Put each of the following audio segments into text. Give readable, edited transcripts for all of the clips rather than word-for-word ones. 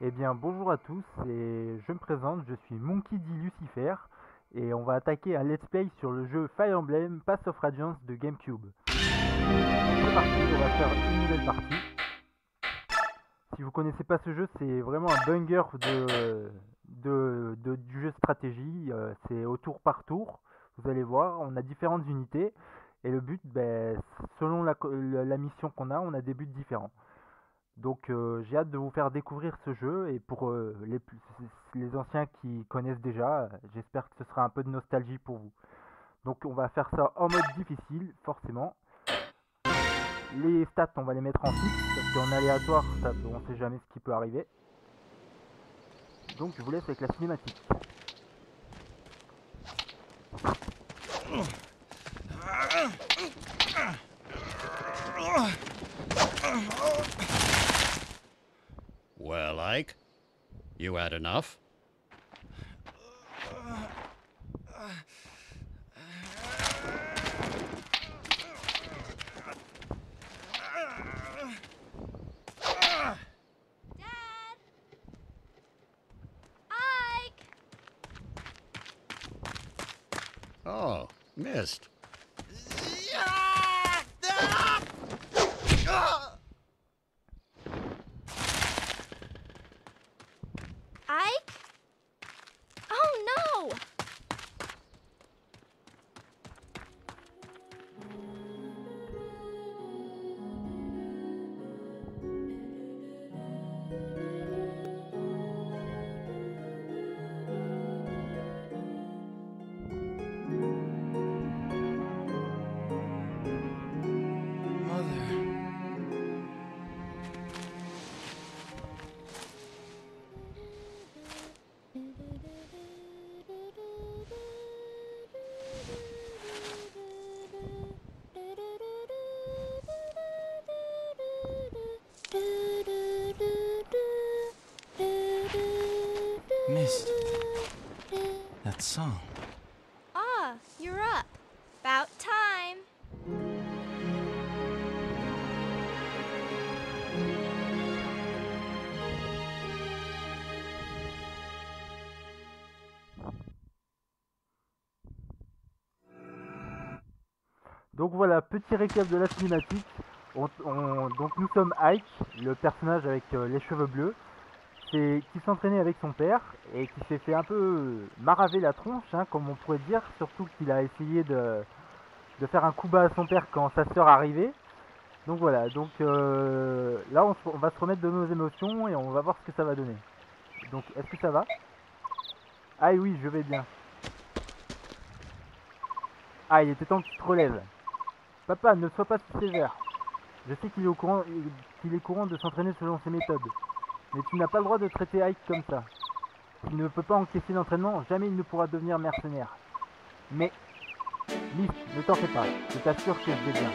Eh bien, bonjour à tous, et je me présente, je suis Monkey D. Lucifer, et on va attaquer un let's play sur le jeu Fire Emblem Path of Radiance de GameCube. C'est parti, on va faire une nouvelle partie. Si vous connaissez pas ce jeu, c'est vraiment un banger du jeu stratégie, c'est au tour par tour, vous allez voir, on a différentes unités, et le but, ben, selon la mission qu'on a, on a des buts différents. Donc j'ai hâte de vous faire découvrir ce jeu et pour les anciens qui connaissent déjà, j'espère que ce sera un peu de nostalgie pour vous. Donc on va faire ça en mode difficile, forcément. Les stats on va les mettre en fixe, parce qu'en aléatoire on sait jamais ce qui peut arriver. Donc je vous laisse avec la cinématique. Well, Ike, you had enough? Dad! Ike! Oh, missed. Ike? Oh no! Missed that song. Ah, you're up. About time. Donc voilà, petit récap de la cinématique. Donc nous sommes Ike, le personnage avec les cheveux bleus, qui s'entraînait avec son père et qui s'est fait un peu maraver la tronche, hein, comme on pourrait dire, surtout qu'il a essayé de faire un coup bas à son père quand sa sœur arrivait. Donc voilà, donc là on va se remettre de nos émotions et on va voir ce que ça va donner. Donc est-ce que ça va? Ah oui, je vais bien. Ah, il était temps que tu te relèves. Papa, ne sois pas si sévère. Je sais qu'il est courant de s'entraîner selon ses méthodes. Mais tu n'as pas le droit de traiter Ike comme ça. S'il ne peut pas encaisser l'entraînement, jamais il ne pourra devenir mercenaire. Mais, Miss, ne t'en fais pas, je t'assure que je vais bien.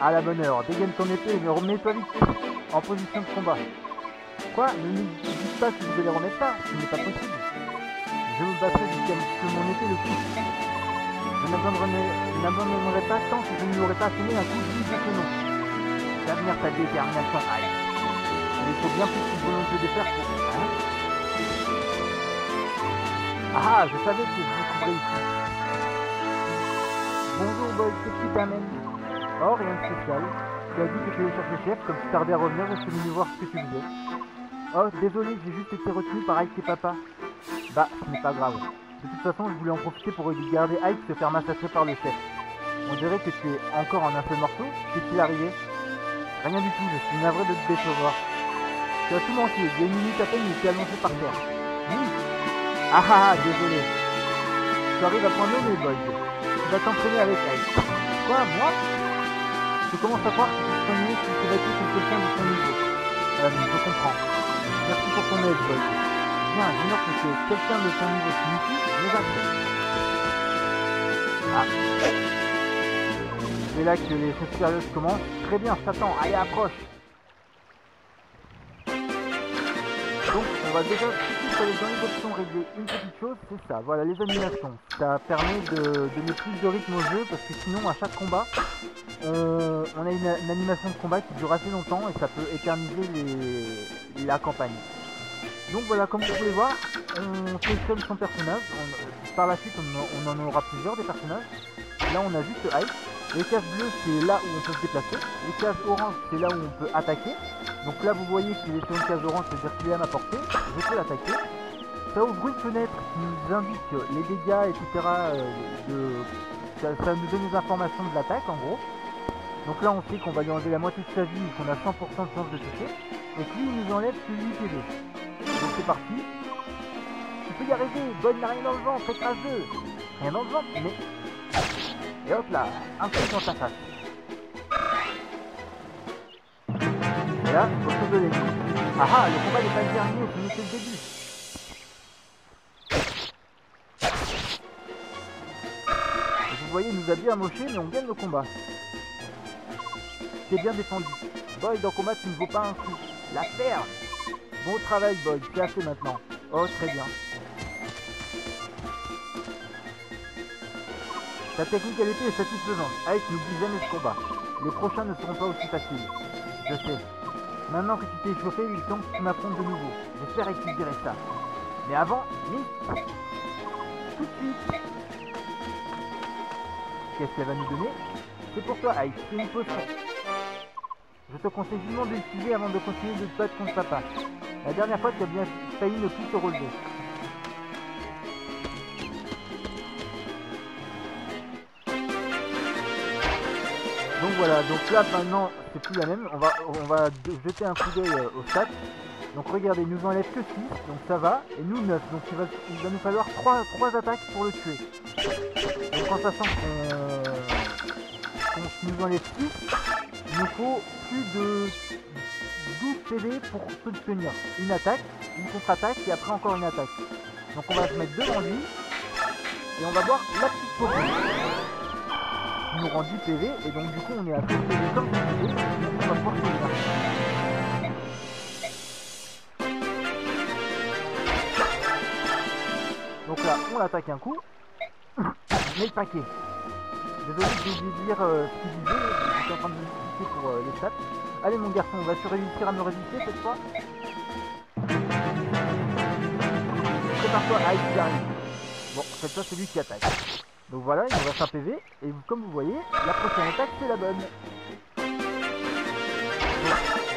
À la bonne heure, dégaine ton épée et remets-toi vite en position de combat. Quoi? Ne me dites pas que vous allez remettre ça, ce n'est pas possible. Je me battrai jusqu'à ce que mon épée le pousse. Je n'abandonnerai pas tant que je ne lui aurai pas asséné un coup de vie de canon. D'avenir ta détermination, Ike. Il faut bien plus qu'une volonté de faire pour... Hein? Ah, je savais que je vous trouverais ici. Bonjour, boy, qu'est-ce qui t'amène? Oh, rien de spécial. Tu as dit que tu allais chercher chef, comme tu tardais à revenir, je suis venu voir ce que tu faisais. Oh, désolé, j'ai juste été retenu par Ike et papa. Bah, ce n'est pas grave. De toute façon, je voulais en profiter pour regarder Ike se faire massacrer par le chef. On dirait que tu es encore en un seul morceau. Qu'est-ce qui est arrivé? Rien du tout, je suis navré de te décevoir. Tu as tout manqué, il y a une minute à peine, il était allongé par terre. Oui. Ah ah ah, désolé. Tu arrives à point nommé, Boyd. Tu vas t'entraîner avec Ike. Quoi, moi? Je commence à croire que tu te soigner si tu t'es battu contre quelqu'un de ton niveau. Je comprends. Merci pour ton aide, Boyd. Bien, j'ignore que c'est quelqu'un de ton niveau signifie, je j'accepte. Ah. C'est là que les choses sérieuses commencent. Très bien, je t'attends, allez, approche. Donc on va déjà tout de suite aller dans les options régler une petite chose, c'est ça, voilà les animations. Ça permet de donner plus de rythme au jeu parce que sinon à chaque combat, on a une animation de combat qui dure assez longtemps et ça peut éterniser la campagne. Donc voilà, comme vous pouvez voir, on sélectionne son personnage. Par la suite, on en aura plusieurs des personnages. Là, on a juste Ike. Les cases bleues, c'est là où on peut se déplacer. Les cases oranges, c'est là où on peut attaquer. Donc là, vous voyez qu'il est sur une case orange, c'est-à-dire qu'il est à ma portée. Je peux l'attaquer. Ça ouvre une fenêtre qui nous indique les dégâts, etc. Ça nous donne des informations de l'attaque, en gros. Donc là, on sait qu'on va lui enlever la moitié de sa vie et qu'on a 100% de chance de toucher. Et que lui, il nous enlève que 8 PV. Donc c'est parti. Tu peux y arriver. Boyd n'a rien dans le ventre, écrase-le. Rien dans le ventre, mais... Et hop là, un coup dans ta face. Et là, il faut se donner. Ah ah, le combat n'est pas le dernier, c'est le début. Et vous voyez, il nous a bien amoché, mais on gagne le combat. C'est bien défendu. Boyd, en combat, tu ne vaut pas un coup. La ferme. Bon travail, Boyd, c'est assez maintenant. Oh, très bien. Ta technique à l'épée est satisfaisante. Ike, n'oublie jamais ce combat. Les prochains ne seront pas aussi faciles. Je sais. Maintenant que tu t'es échauffé, il est temps que tu m'affrontes de nouveau. J'espère équilibrer ça. Mais avant, vite. Tout de suite. Qu'est-ce qu'elle va nous donner? C'est pour toi, Ike. C'est une potion. Je te conseille vivement de l'utiliser avant de continuer de te battre contre papa. La dernière fois, tu as bien failli ne plus te relever. Donc voilà, donc là maintenant c'est plus la même, on va jeter un coup d'œil au stats. Donc regardez, il nous enlève que 6, donc ça va, et nous 9, donc il va nous falloir 3 attaques pour le tuer. Donc en sachant qu'on nous enlève 6, il nous faut plus de 12 PV pour se tenir. Une attaque, une contre-attaque et après encore une attaque. Donc on va se mettre devant lui, et on va voir la petite potion. Il nous rend 10 PV et donc du coup on est à 12 PV comme PV et on va pouvoir finir. Donc là on l'attaque un coup, mais le paquet. Désolé j'ai oublié de dire ce qu'il disait, j'étais en train de me expliquer pour les stats. Allez mon garçon, vas-tu réussir à me résister cette fois? Prépare-toi, Ike, il arrive. Bon, cette fois c'est lui qui attaque. Donc voilà, il nous reste un PV, et comme vous voyez, la prochaine attaque c'est la bonne. Donc,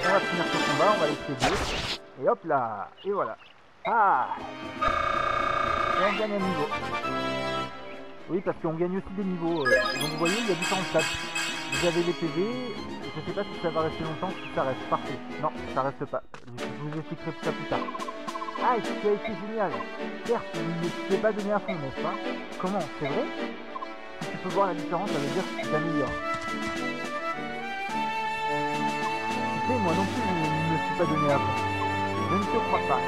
on va finir ce combat, on va l'excéder, et hop là, et voilà. Ah! Et on gagne un niveau. Oui, parce qu'on gagne aussi des niveaux, donc vous voyez, il y a différentes stats. Vous avez les PV, je sais pas si ça va rester longtemps, si ça reste, parfait. Non, ça reste pas, je vous expliquerai tout ça plus tard. Ah, et tu as été génial. Certes, tu ne t'es pas donné à fond, n'est-ce pas? Comment? C'est vrai? Si tu peux voir la différence, ça veut dire que tu t'améliores. Tu sais, moi non plus, je ne me suis pas donné à fond. Je ne te crois pas.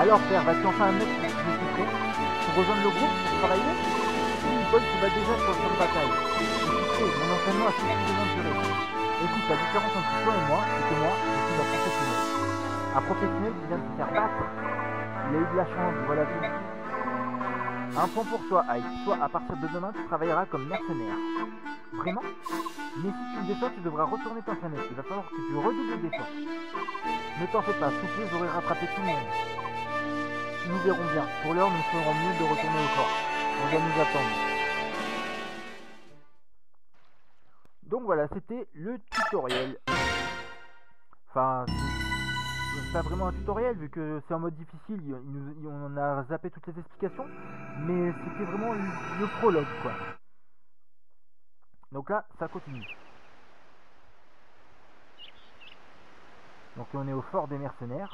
Alors, père, vas-tu enfin admettre que tu es prêt pour rejoindre le groupe, pour travailler? Oui, Paul, tu vas déjà sur le champ de bataille. Et tu sais, mon entraînement a suffisamment duré. Écoute, la différence entre toi et moi, c'est que moi, je suis un professionnel. Un professionnel qui vient de se faire battre. Il a eu de la chance, voilà tout. Un point pour toi, Ike. Toi, à partir de demain, tu travailleras comme mercenaire. Vraiment? Mais si tu me déçois, tu devras retourner t'entraîner. Il va falloir que tu redoubles d'efforts. Ne t'en fais pas, sous peu, j'aurai rattrapé tout le monde. Nous verrons bien. Pour l'heure, nous ferons mieux de retourner au fort. On va nous attendre. Donc voilà, c'était le tutoriel. Enfin, c'est pas vraiment un tutoriel vu que c'est en mode difficile, on a zappé toutes les explications, mais c'était vraiment le prologue quoi. Donc là, ça continue. Donc on est au fort des mercenaires.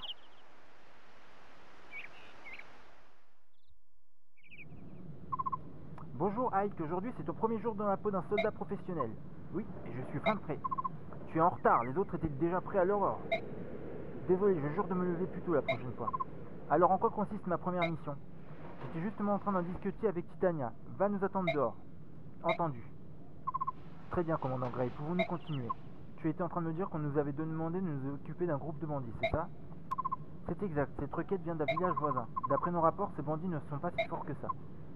Bonjour Ike, aujourd'hui c'est ton premier jour dans la peau d'un soldat professionnel. Oui, et je suis fin de prêt. Tu es en retard, les autres étaient déjà prêts à l'aurore. Désolé, je jure de me lever plus tôt la prochaine fois. Alors en quoi consiste ma première mission? J'étais justement en train d'en discuter avec Titania. Va nous attendre dehors. Entendu. Très bien, commandant Gray, pouvons-nous continuer? Tu étais en train de me dire qu'on nous avait demandé de nous occuper d'un groupe de bandits, c'est ça? C'est exact, cette requête vient d'un village voisin. D'après nos rapports, ces bandits ne sont pas si forts que ça.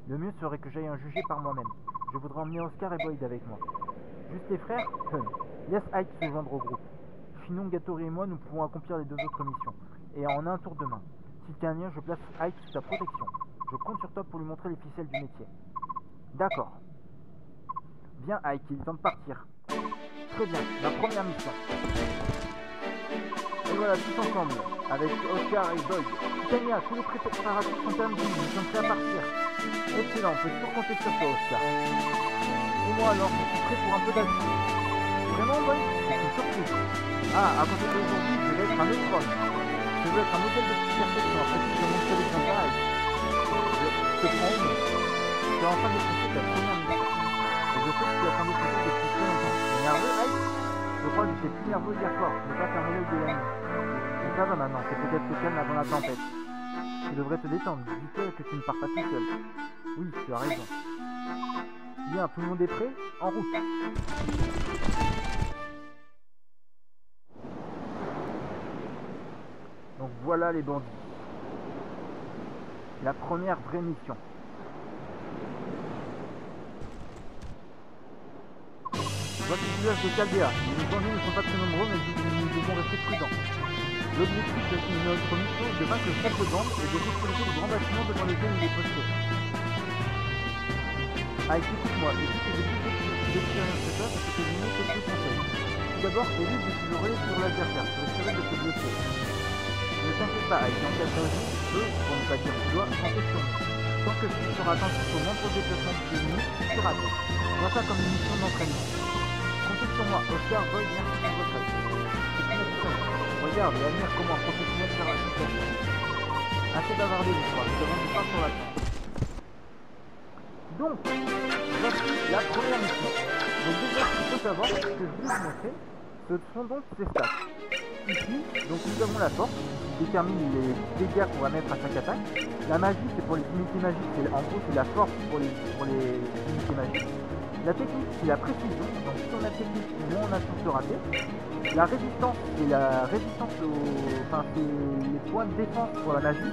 Le mieux serait que j'aille en juger par moi-même. Je voudrais emmener Oscar et Boyd avec moi. Juste les frères? Laisse Ike se joindre au groupe. Sinon, Gattori et moi, nous pouvons accomplir les 2 autres missions. Et en un tour de main. Titania, je place Ike sous sa protection. Je compte sur toi pour lui montrer les ficelles du métier. D'accord. Bien, Ike, il est temps de partir. Très bien, la première mission. Et voilà, tous ensemble, avec Oscar et Boyd. Titania, tous les préparatifs sont terminés, nous sommes prêts à partir. Excellent, on peut toujours compter sur toi, Oscar. Et moi alors, je suis prêt pour un peu d'action. Vraiment, Boyd? C'est une surprise. Ah, à côté d'aujourd'hui, je vais être un autre homme. Je veux être un modèle de perfection, après tout, je montre les gens pareils. Je te prends au mot. Tu as enfin décroché ta première mission. Et je sais que tu attendais toujours depuis très longtemps. Tu es nerveux, Ike? Je crois que j'étais plus nerveux hier soir. Je n'ai pas fait un modèle de l'année. Mais ça va maintenant, c'est peut-être le calme avant la tempête. Tu devrais te détendre. Dis-toi que tu ne pars pas tout seul. Oui, tu as raison. Bien, tout le monde est prêt? En route. Donc voilà les bandits. La première vraie mission. Voici le village de Caldea. Les bandits ne sont pas très nombreux, mais nous devons rester prudents. L'objectif de notre mission est de vaincre le contrebande et de sécuriser les grands bâtiments devant lesquels il est posté. Ah, écoute-moi, et si j'ai plus d'expérience que ça, je peux te donner quelques conseils. Tout d'abord, évite de t'isoler sur l'adversaire, tu risquerais de te blesser. Ne t'inquiète pas, avec un cas d'urgence, tu peux, pour ne pas dire tu dois, compter sur nous. Tant que tu seras attentif aux nombreux déplacements du ennemi, tu seras atteint. Vois ça comme une mission d'entraînement. Comptez sur moi, Oscar, Boyd, merci pour votre aide. C'est une option. Regarde et admire comment un professionnel sera la situation. Assez bavardé ce soir, nous avons du pain sur la table. Donc, voici la première mission. Donc déjà, ce qu'il faut savoir, ce que je voulais vous montrer, ce sont donc ces stats. Ici, donc nous avons la force, qui détermine les dégâts qu'on va mettre à chaque attaque. La magie, c'est pour les unités magiques, en gros c'est la force pour les unités magiques. La technique, c'est la précision, donc si on a technique, moins on a de chances de rater. La résistance, c'est la résistance enfin c'est les points de défense pour la magie.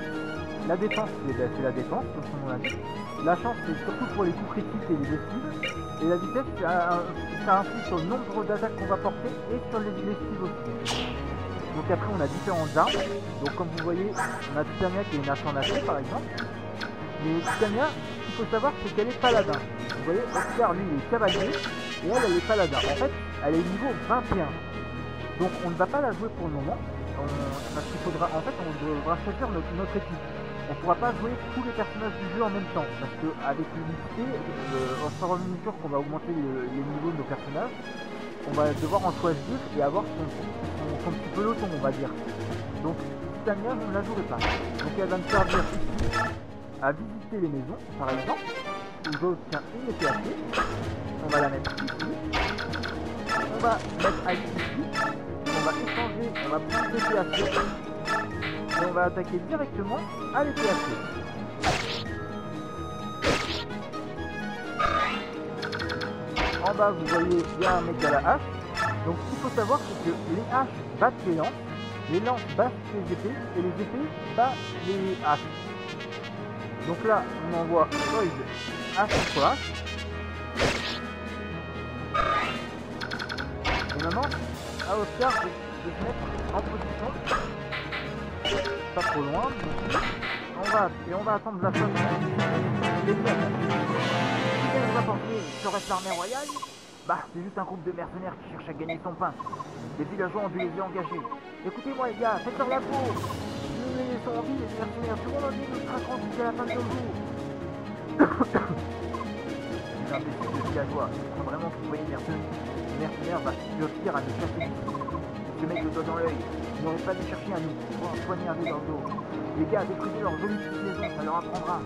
La défense, c'est la défense, comme son nom l'indique. La chance, c'est surtout pour les coups critiques et les esquives. Et la vitesse, ça influe sur le nombre d'attaques qu'on va porter et sur les esquives aussi. Donc après, on a différentes armes. Donc comme vous voyez, on a Titania qui est une hache en acier par exemple. Mais Titania, ce qu'il faut savoir, c'est qu'elle est paladin. Vous voyez, Oscar, lui, il est cavalier, et elle est paladin. En fait, elle est niveau 21. Donc on ne va pas la jouer pour le moment, parce qu'il faudra, en fait, on devra choisir notre équipe. On ne pourra pas jouer tous les personnages du jeu en même temps, parce qu'avec l'unité, au fur et à mesure qu'on va augmenter les niveaux de nos personnages, on va devoir en choisir et avoir son petit peloton, on va dire. Donc Titania, vous ne la jouerez pas. Donc elle va me servir ici à visiter les maisons, par exemple, où j'obtiens une épée à pied. On va la mettre ici. On va mettre Ike ici. On va échanger, on va prendre l'épée à pied. Et on va attaquer directement à l'épée à pied. En bas, vous voyez, il y a un mec à la hache. Donc ce qu'il faut savoir, c'est que les haches battent les lances battent les épées, et les épées battent les haches. Donc là, on envoie Boyd à son hache. Et maintenant, à Oscar de se mettre en position. Pas trop loin. On va attendre la fin de l'épée. Qu'est-ce qu'on va penser? Serait-ce l'armée royale? Bah, c'est juste un groupe de mercenaires qui cherchent à gagner son pain. Les villageois ont dû les engager. Écoutez-moi les gars, faites leur la peau. Si nous les laissons en vie, les mercenaires, tout le monde entier nous traqueront jusqu'à la fin de nos jours. Les imbéciles de villageois, ils croient vraiment que vous voyez les mercenaires va suffire à nous chercher d'ici. Ce mec le doigt dans l'œil. Ils n'auraient pas dû chercher à nous poignarder dans le dos. Les gars, détruisez leur jolie petite maison, ça leur apprendra.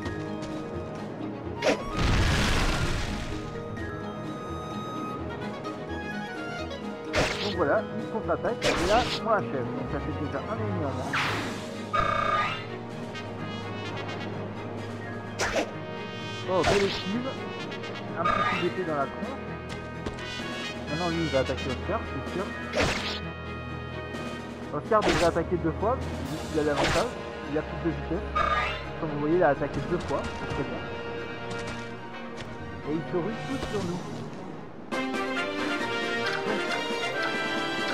Donc voilà, ils contre-attaquent et là on l'achève. Donc ça fait déjà un ennemi en moins. Oh, belle esquive. Un petit coup d'épée dans la tronche. Maintenant lui il va attaquer Oscar, c'est sûr. Oscar devrait attaquer 2 fois, vu qu'il a l'avantage. Il a plus de vitesse. Comme vous voyez, il a attaqué 2 fois, c'est très bien. Et il se rue tous sur nous.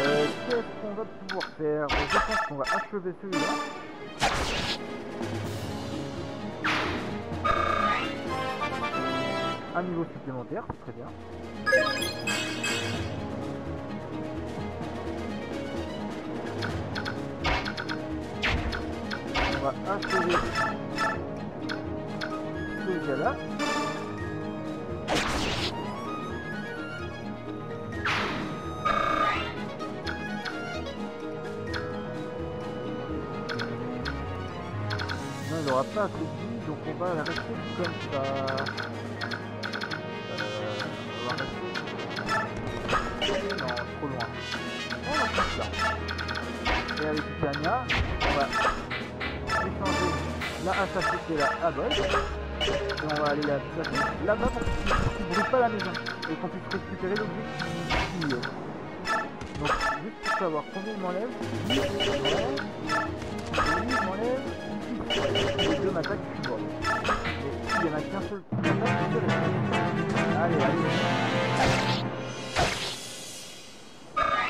Qu'est-ce qu'on va pouvoir faire? Je pense qu'on va achever celui-là. Un niveau supplémentaire, c'est très bien. On va achever ce gars-là. Non, il n'aura pas assez de vie, donc on va la rester comme ça. On va rester... Non, trop loin. On va faire ça. Et avec Titania, on va échanger la HHC qui est là à bol. Et on va aller la placer là-bas pour qu'il ne brûle pas la maison. Et qu'on puisse récupérer l'objet qui y est. Donc, juste pour savoir combien il m'enlève. Lui, il m'enlève. Les deux m'attaquent, je suis mort. Mais il n'y en a qu'un seul qui m'attaque, c'est celui-là. Allez, allez.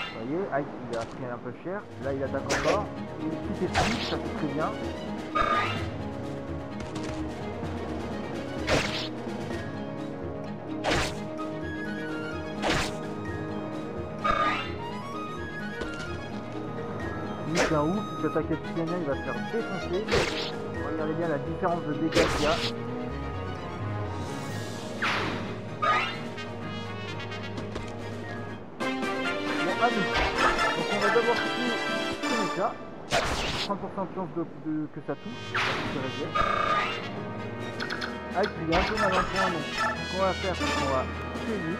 Vous voyez, Ike, il a pris un peu cher. Là, il attaque encore. Petit esprit, ça fait très bien. C'est un ouf, si t'attaques à Titania, il va se faire défoncer. Regardez bien la différence de dégâts qu'il y a. Bon, à nous. Donc on va d'abord tuer ce mec-là. 30% de chance que ça touche. Ah, il est un peu mal en point, donc ce qu'on va faire, c'est qu'on va tuer lui.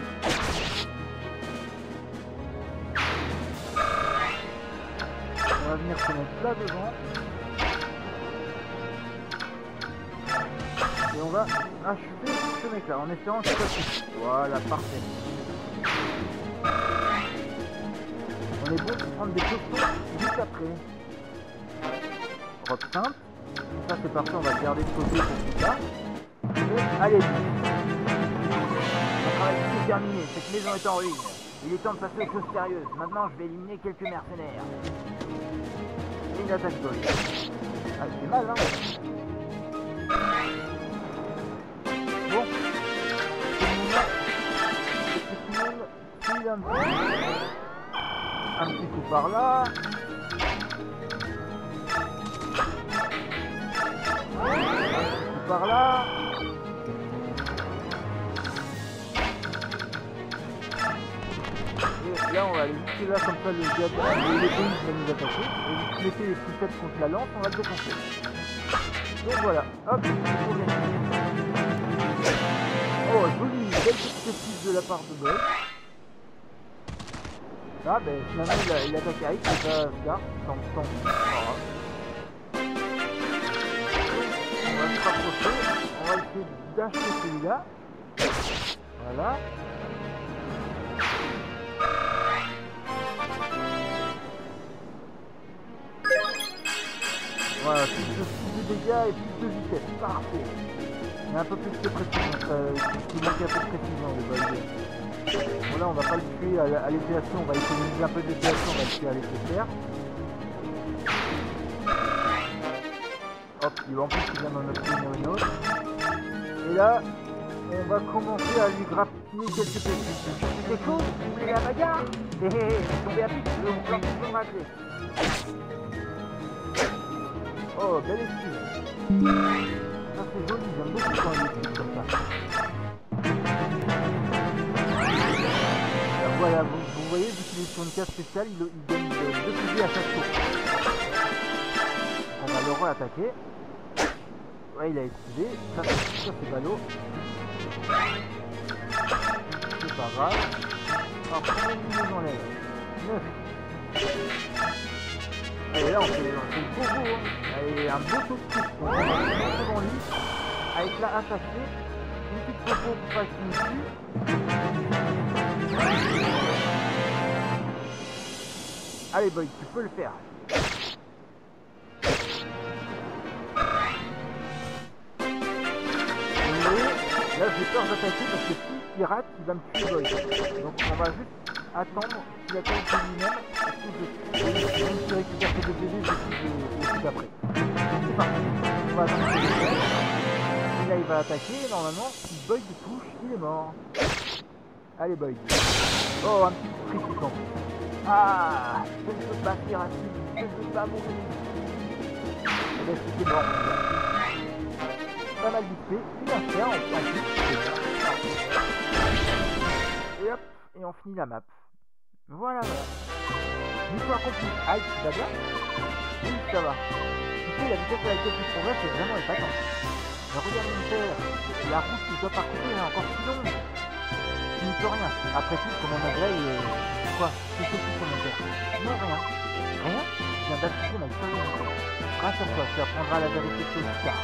On va venir se mettre là devant. Et on va achever ce mec là en espérant que ça touche. Voilà, parfait. On est bon pour prendre des potions juste après. Robe simple. Ça c'est parti, on va le garder de côté pour plus tard. Et allez, le travail est terminé, cette maison est en ruine. Il est temps de passer aux choses sérieuses. Maintenant je vais éliminer quelques mercenaires. Et une attaque boy. Ah, c'est mal, hein. Bon. Tout le monde un petit coup par là. Un petit coup par là. Et là, on va aller jusque là, comme ça, le gars, les pays va nous attaquer. Et vous mettez les poussettes contre la lance, on va le défoncer. Donc voilà, hop, oh, joli, belle petite esquive de la part de Boy. Ah, ben finalement, il attaque Ike, c'est pas Scar, tant pis. On va se rapprocher, on va essayer d'acheter celui-là. Voilà. Voilà, plus de dégâts et plus de vitesse, parfait. Mais un peu plus de précision, il manque un peu de précision les balles. Bon là on va pas le tuer à l'épéation, on va économiser un peu d'épéation, on va le tuer à l'épée faire. Hop, il va en plus il vient d'en obtenir une autre. Et là, on va commencer à lui grappiller quelques pépites. C'est quelque chose, vous voulez la bagarre? Hé hé hé, je suis tombé à pic, je vais vous planter sur ma clé. Oh, belle esquive. Ça c'est joli, j'aime beaucoup quand il esquive comme ça. Alors, voilà, vous voyez, vu qu'il est sur une case spéciale, il donne 2 fusils à chaque tour. On va le re-attaquer. Ouais, il a esquivé. Ça c'est ballot. C'est pas grave. Alors, combien de minutes on enlève? 9. Et là on fait le beau hein. Allez, un beau saut de pouce. On va monter devant lui. Avec la hache hachée. Une petite popo pour pas qu'il nous tue. Allez Boy, tu peux le faire. Vous voyez, là j'ai peur d'attaquer parce que s'il rate, il va me tuer Boy. Donc on va juste attendre qu'il attaque de lui-même. Même s'il récupère ses deux bébés, je suis d'après. C'est parti. On va attendre qu'il attaque. Et là, il va attaquer. Et normalement, si Boyd touche, il est mort. Allez, Boyd. Oh, un petit critique en plus. Ah, je ne peux pas tirer à dessus. Je ne peux pas mourir. Et là, c'était mort. Pas mal vite fait. Il a fait en pratique. Et hop, et on finit la map. Voilà, voilà. Mission accomplie. Aïe, tu vas bien? Oui, ça va. Tu sais, la vitesse à laquelle tu progresses, c'est vraiment épatante. Mais regarde mon père, la route que je dois parcourir est encore si longue. Tu n'y peux rien. Après tout, comme on agrée, quoi? Qu'est-ce que tu fais, mon père? Non, rien. Rien? Je viens d'afficher ma victoire. Rassure-toi, tu apprendras la vérité plus tard.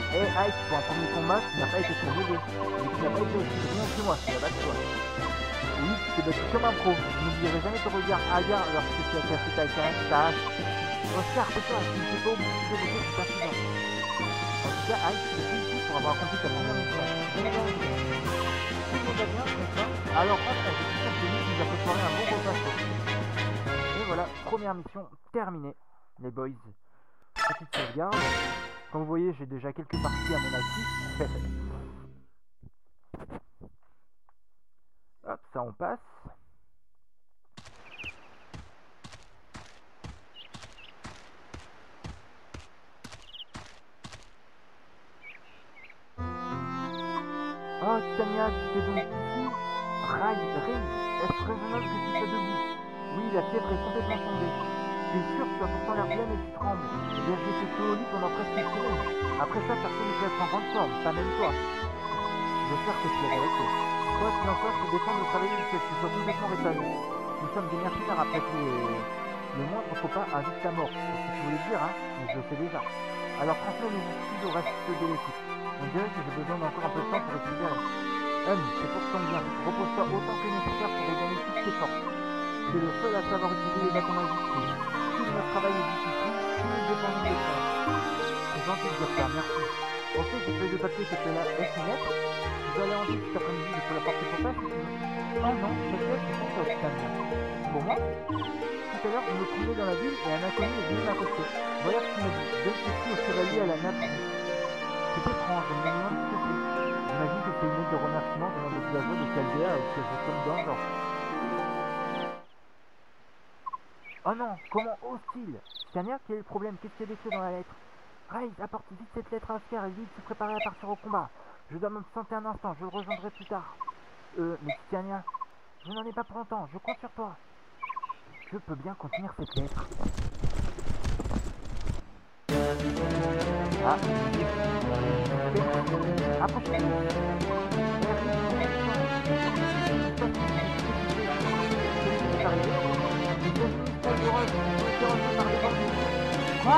Eh hey, Ike, pour un premier combat, tu n'as pas été très aidé. Mais tu n'as pas été aussi brillant que moi, c'est la base de toi. Oui, tu t'es battu comme un pro. Je n'oublierai jamais ton regard hagards lorsque tu as cassé ta hache. Oscar, tais-toi, tu ne sais pas oublier de dire que c'est pas suffisant. En tout cas, Ike, je te félicite pour avoir accompli ta première mission. Tout le monde va bien, n'est-ce pas? Alors, entre, je suis sûr que nous nous a préparé un bon repas. Et voilà, première mission terminée, les boys. Petite sauvegarde. Comme vous voyez, j'ai déjà quelques parties à mon actif. Hop, ça on passe. Oh, Titania, tu es donc ici? Ray, est-ce raisonnable que tu sois debout? Oui, la fièvre est complètement tombée. Tu es sûr, tu as pourtant l'air pleine et tu trembles. Eh bien, j'ai été au lit pendant presque une semaine. Après ça, personne ne peut être en grande forme, pas même toi. J'espère que tu es avec eux. Quoi qu'il en soit, je te défends de travailler jusqu'à ce que tu sois complètement rétabli. Nous sommes des mercenaires après tout et le moindre faux pas invite ta mort. C'est ce que tu voulais dire, hein, mais je le sais déjà. Alors transmets les excuses au reste de l'équipe. On dirait que j'ai besoin d'encore un peu de temps pour récupérer. C'est pour ton bien. Repose-toi autant que nécessaire pour regagner toutes tes forces. Tu es le seul à savoir utiliser les bâtons magiques. Si notre travail est difficile, tout est dépendant de toi. C'est gentil de dire ça, merci. Ok, j'ai fait de papier que tu es là. Est-ce une lettre? Je dois aller en ville cet après-midi, je peux la porter pour toi si tu veux. Oh non, cette lettre est pour toi, Titania. Pour moi? Tout à l'heure, je me promenais dans la ville et un inconnu est venu m'accoster. Voilà ce qu'il m'a dit. Donne ceci au chevalier à la nappe. C'est étrange, je me demande ce que c'est. J'imagine que c'est une lettre de remerciement venant des villageois de Chaldea ou quelque chose comme dans le genre. Oh non, comment ose-t-il? Titania, quel est le problème? Qu'est-ce qu'il y a d'écrit dans la lettre? Ray, apporte vite cette lettre à Oscar et lui de se préparer à partir au combat. Je dois m'absenter un instant, je le rejoindrai plus tard. Mais Titania, je n'en ai pas pour longtemps, je compte sur toi. Je peux bien contenir cette lettre. Ah, approchez-vous. Quoi?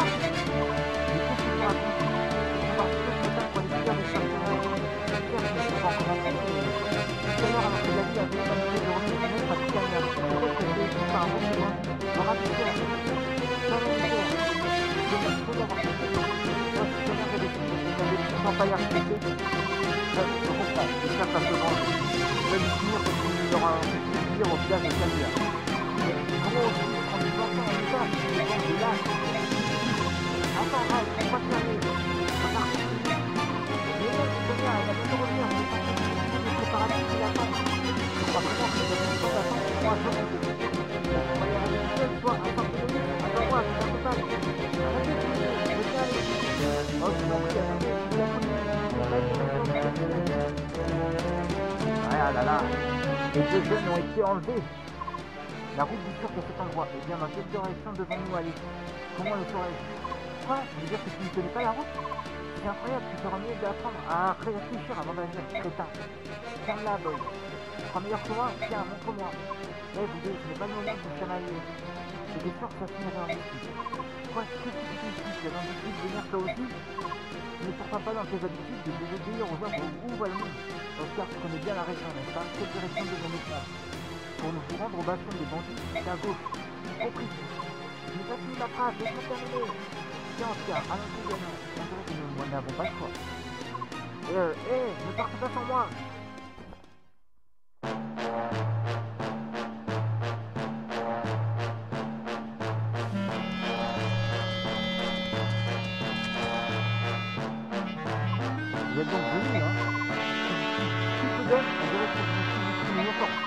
Ah là là, les deux jeunes ont été enlevés. La route du turc à cet endroit. Eh bien, dans quelle direction devons-nous aller? Comment le saurais-je? Quoi? Tu veux dire que tu ne connais pas la route? C'est incroyable, tu feras mieux d'apprendre à réfléchir avant d'agir, crétin. Ferme-la, boy. Tu seras meilleur que moi? Tiens, montre-moi. Eh, vous deux, ce n'est pas le moment de vous chamailler. J'étais sûr que ça finirait en dispute. Quoi? Qu'est-ce que tu fais ici? Tu as l'habitude de venir toi aussi? Tu n'es pourtant pas dans tes habitudes de désobéir aux ordres où va le monde. Oscar, tu connais bien la région, n'est-ce pas? Quelle direction devons-nous prendre? Pour nous rendre au bastion des bandits, c'est à gauche. Compris. Je n'ai pas fini ma phrase, laisse-moi terminer. Tiens, Oscar, allons-y, gagnons. On dirait que nous n'avons pas le choix. Ne partez pas sans moi. Vous êtes donc venus, hein. Si je te donne, on dirait que c'est une force.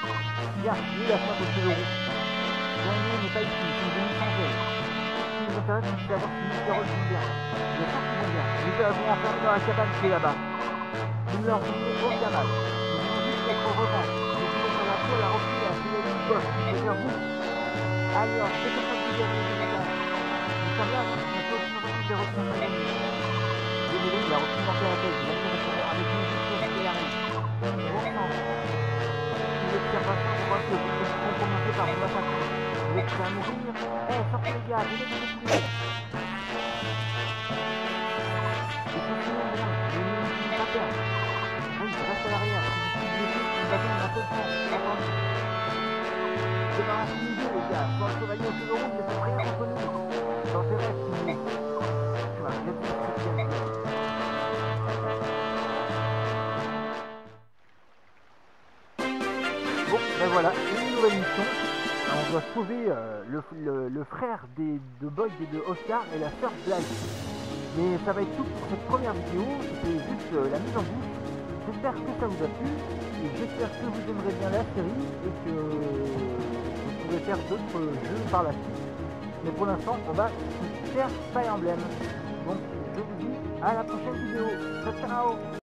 Bien, lui, la fin de ce euro. Dernier n'est pas ici, ils sont venus sans elle. Ce qui nous intéresse, c'est d'avoir si Mr. Roll vont bien. Bien sûr qu'ils vont bien. Nous avons enfermé dans la cabane qui est là-bas. Nous ne leur voulons aucun mal. Nous voulons juste notre revanche. Nous voulons faire la peau, la reprise et la filer une poche. C'est vers vous. Allez, c'est comme ça que vous avez les médailles. Nous sommes là, non? On peut aussi nous retrouver des responsabilités. Désolé, il a représenté la tête. Il a fait répondre avec une gestion qui arrive. Bon sang. Si vous êtes bien patient, je crois que vous êtes compromis par mon attaquant. Vous êtes prêts à mourir? Eh, sortez les gars, venez vous exprimer. C'est tout ce que nous voulons. Nous ne pas perdre. Oui, je reste à l'arrière. Si vous suivez les nous avons un peu de temps. Attendez. Débarrassez-nous d'eux, les gars. Quand le chevalier au cheveux rouge ne peut rien contre nous. Dans tes rêves, si vous. Tu vas bien dire ce que tu aimes dire. Bon, ben voilà, une nouvelle mission. On doit sauver le frère de Boyd et de Oscar et la sœur Blythe. Mais ça va être tout pour cette première vidéo. C'était juste la mise en bouche. J'espère que ça vous a plu. Et j'espère que vous aimerez bien la série et que vous pourrez faire d'autres jeux par la suite. Mais pour l'instant, on va faire Fire Emblem. Donc, je vous dis à la prochaine vidéo. Ciao, ciao!